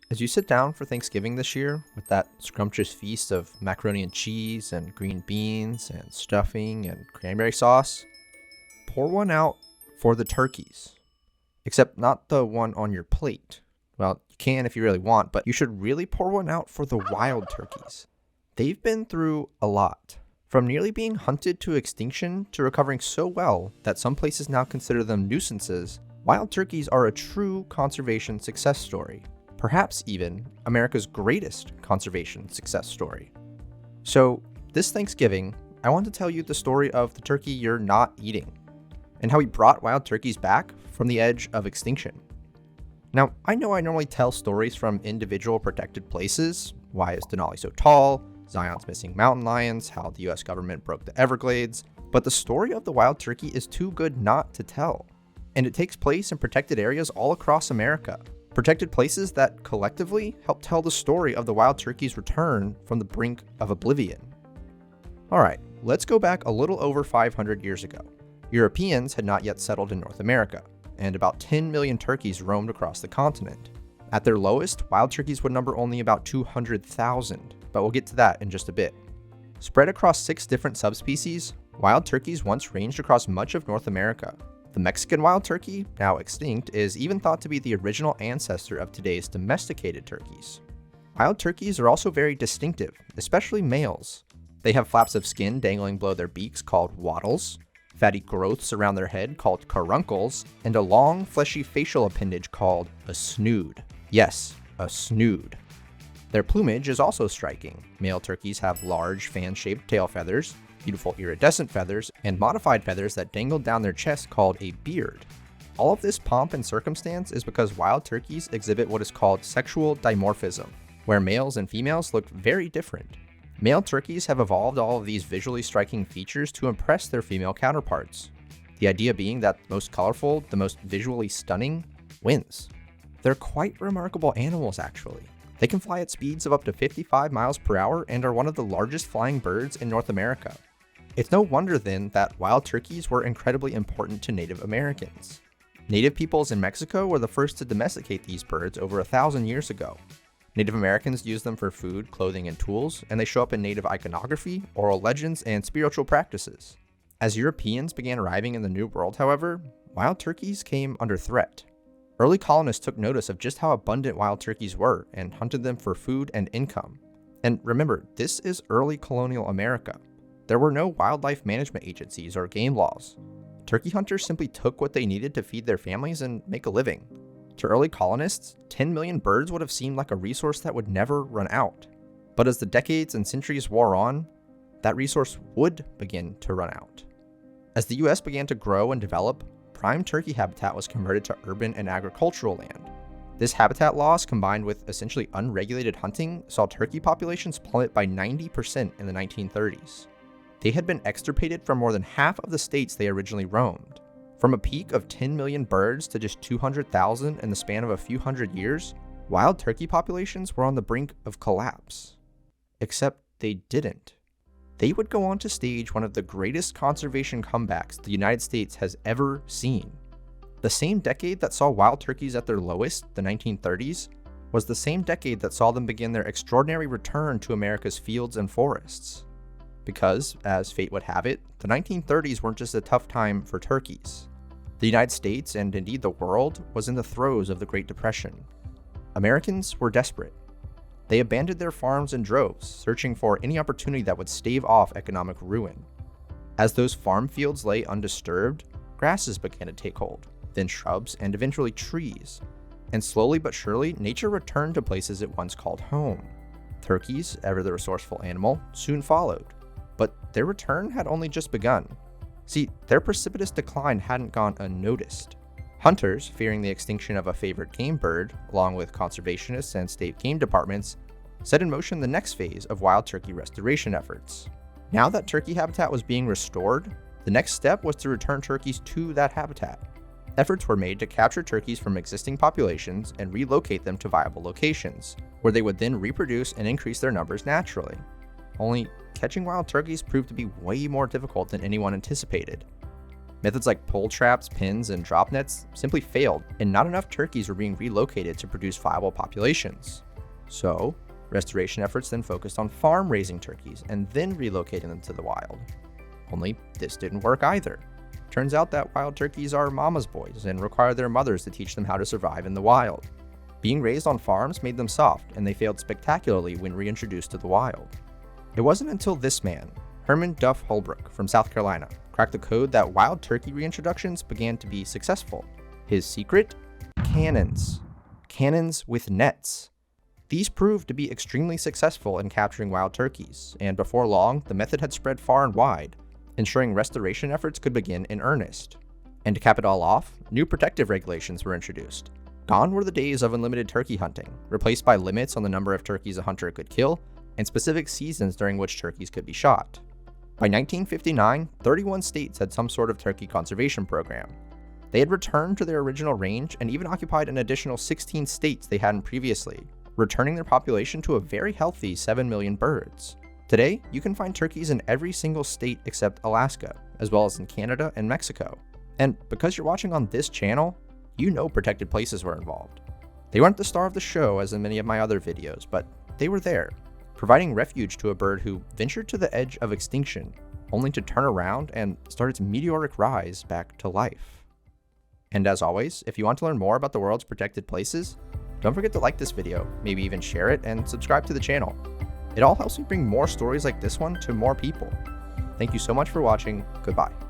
As you sit down for Thanksgiving this year with that scrumptious feast of macaroni and cheese and green beans and stuffing and cranberry sauce, pour one out for the turkeys. Except not the one on your plate. Well, you can if you really want, but you should really pour one out for the wild turkeys. They've been through a lot. From nearly being hunted to extinction to recovering so well that some places now consider them nuisances, wild turkeys are a true conservation success story. Perhaps even America's greatest conservation success story. So, this Thanksgiving, I want to tell you the story of the turkey you're not eating, and how we brought wild turkeys back from the edge of extinction. Now, I know I normally tell stories from individual protected places. Why is Denali so tall? Zion's missing mountain lions, how the US government broke the Everglades. But the story of the wild turkey is too good not to tell. And it takes place in protected areas all across America. Protected places that collectively help tell the story of the wild turkey's return from the brink of oblivion. Alright, let's go back a little over 500 years ago. Europeans had not yet settled in North America, and about 10 million turkeys roamed across the continent. At their lowest, wild turkeys would number only about 200,000, but we'll get to that in just a bit. Spread across 6 different subspecies, wild turkeys once ranged across much of North America. The Mexican wild turkey, now extinct, is even thought to be the original ancestor of today's domesticated turkeys. Wild turkeys are also very distinctive, especially males. They have flaps of skin dangling below their beaks called waddles, fatty growths around their head called caruncles, and a long, fleshy facial appendage called a snood. Yes, a snood. Their plumage is also striking. Male turkeys have large, fan-shaped tail feathers, beautiful iridescent feathers, and modified feathers that dangle down their chest called a beard. All of this pomp and circumstance is because wild turkeys exhibit what is called sexual dimorphism, where males and females look very different. Male turkeys have evolved all of these visually striking features to impress their female counterparts. The idea being that the most colorful, the most visually stunning, wins. They're quite remarkable animals, actually. They can fly at speeds of up to 55 miles per hour and are one of the largest flying birds in North America. It's no wonder then that wild turkeys were incredibly important to Native Americans. Native peoples in Mexico were the first to domesticate these birds over 1,000 years ago. Native Americans used them for food, clothing, and tools, and they show up in Native iconography, oral legends, and spiritual practices. As Europeans began arriving in the New World, however, wild turkeys came under threat. Early colonists took notice of just how abundant wild turkeys were and hunted them for food and income. And remember, this is early colonial America. There were no wildlife management agencies or game laws. Turkey hunters simply took what they needed to feed their families and make a living. To early colonists, 10 million birds would have seemed like a resource that would never run out. But as the decades and centuries wore on, that resource would begin to run out. As the US began to grow and develop, prime turkey habitat was converted to urban and agricultural land. This habitat loss, combined with essentially unregulated hunting, saw turkey populations plummet by 90% in the 1930s. They had been extirpated from more than half of the states they originally roamed. From a peak of 10 million birds to just 200,000 in the span of a few hundred years, wild turkey populations were on the brink of collapse. Except they didn't. They would go on to stage one of the greatest conservation comebacks the United States has ever seen. The same decade that saw wild turkeys at their lowest, the 1930s, was the same decade that saw them begin their extraordinary return to America's fields and forests. Because, as fate would have it, the 1930s weren't just a tough time for turkeys. The United States, and indeed the world, was in the throes of the Great Depression. Americans were desperate. They abandoned their farms in droves, searching for any opportunity that would stave off economic ruin. As those farm fields lay undisturbed, grasses began to take hold, then shrubs, and eventually trees. And slowly but surely, nature returned to places it once called home. Turkeys, ever the resourceful animal, soon followed. But their return had only just begun. See, their precipitous decline hadn't gone unnoticed. Hunters, fearing the extinction of a favorite game bird, along with conservationists and state game departments, set in motion the next phase of wild turkey restoration efforts. Now that turkey habitat was being restored, the next step was to return turkeys to that habitat. Efforts were made to capture turkeys from existing populations and relocate them to viable locations, where they would then reproduce and increase their numbers naturally. Only, catching wild turkeys proved to be way more difficult than anyone anticipated. Methods like pole traps, pins, and drop nets simply failed, and not enough turkeys were being relocated to produce viable populations. So, restoration efforts then focused on farm raising turkeys and then relocating them to the wild. Only this didn't work either. Turns out that wild turkeys are mama's boys and require their mothers to teach them how to survive in the wild. Being raised on farms made them soft, and they failed spectacularly when reintroduced to the wild. It wasn't until this man, Herman Duff Holbrook from South Carolina, cracked the code that wild turkey reintroductions began to be successful. His secret? Cannons. Cannons with nets. These proved to be extremely successful in capturing wild turkeys, and before long, the method had spread far and wide, ensuring restoration efforts could begin in earnest. And to cap it all off, new protective regulations were introduced. Gone were the days of unlimited turkey hunting, replaced by limits on the number of turkeys a hunter could kill, and specific seasons during which turkeys could be shot. By 1959, 31 states had some sort of turkey conservation program. They had returned to their original range and even occupied an additional 16 states they hadn't previously, returning their population to a very healthy 7 million birds. Today, you can find turkeys in every single state except Alaska, as well as in Canada and Mexico. And because you're watching on this channel, you know protected places were involved. They weren't the star of the show as in many of my other videos, but they were there, providing refuge to a bird who ventured to the edge of extinction, only to turn around and start its meteoric rise back to life. And as always, if you want to learn more about the world's protected places, don't forget to like this video, maybe even share it, and subscribe to the channel. It all helps me bring more stories like this one to more people. Thank you so much for watching. Goodbye.